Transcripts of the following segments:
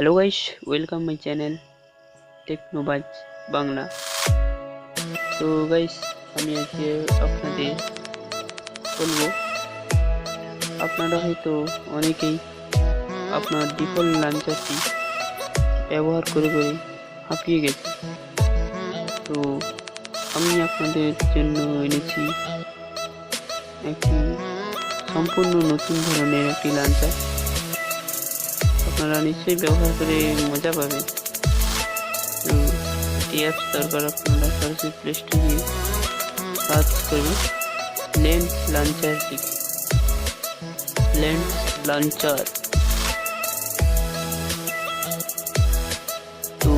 Hello guys, welcome my channel Technobaz Bangla. তো guys, আমি আজকে আপনাদের বলবো, আপনারা হয়তো অনেকেই আপনার ডিফল্ট লঞ্চারটি ব্যবহার করে করে হাঁপিয়ে গেছে। তো আমি আপনাদের জন্য এনেছি একটি সম্পূর্ণ নতুন ধরনের একটি লঞ্চার। আপনারা নিশ্চয়ই ব্যবহার করে মজা পাবেন। তো এটি অ্যাপস দরকার, আপনারা সরাসরি প্লে স্টোরে গিয়ে সার্চ করবেন লেন্স লঞ্চার। লেন্স লঞ্চার তো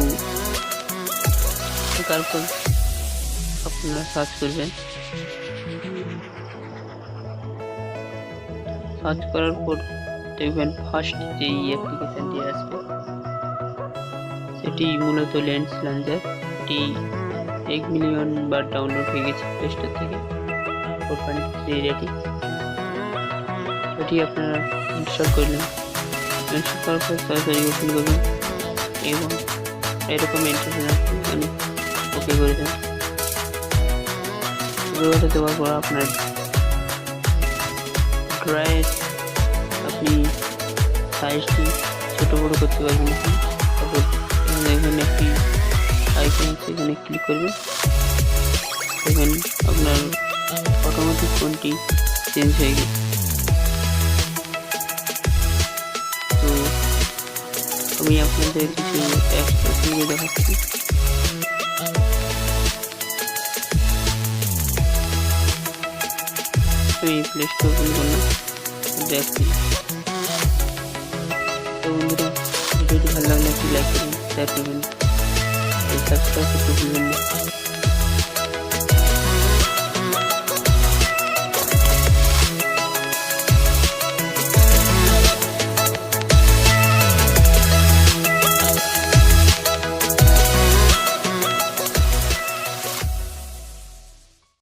তারপর আপনারা সার্চ করবেন। সার্চ করার পর দেখবেন ফার্স্ট যে অ্যাপ্লিকেশনটি আসবে সেটি মূলত লেন্স লঞ্চার। এটি 1 মিলিয়ন বার ডাউনলোড হয়ে গেছে প্লে স্টোর থেকে, 4.3 রেটিং। এটি আপনারা ইনস্টল করলেন। ইনস্টল করার পর সরাসরি ওপেন করবেন এবং এরকম ইন্টারফেস আসবে, ওকে করে দেবেন। ওকে দেওয়ার পর আপনার ড্রাইভ আপনি সাইজটি ছোট বড় করতে পারবেন। তারপর এখানে একটি আইকন আছে, এখানে ক্লিক করবেন। দেখবেন আপনার অটোমেটিক ফোনটি চেঞ্জ হয়ে গেছে। তো আমি আপনাদের কিছু অ্যাপস আপনাকে দেখাচ্ছি। আমি প্লে স্টোর ওপেন করলাম, দেখছি। তো বন্ধুরা, ভিডিওটি ভালো লাগলে একটি লাইক করবেন, শেয়ার করবেন, সাবস্ক্রাইব করতে ভুলবেন না।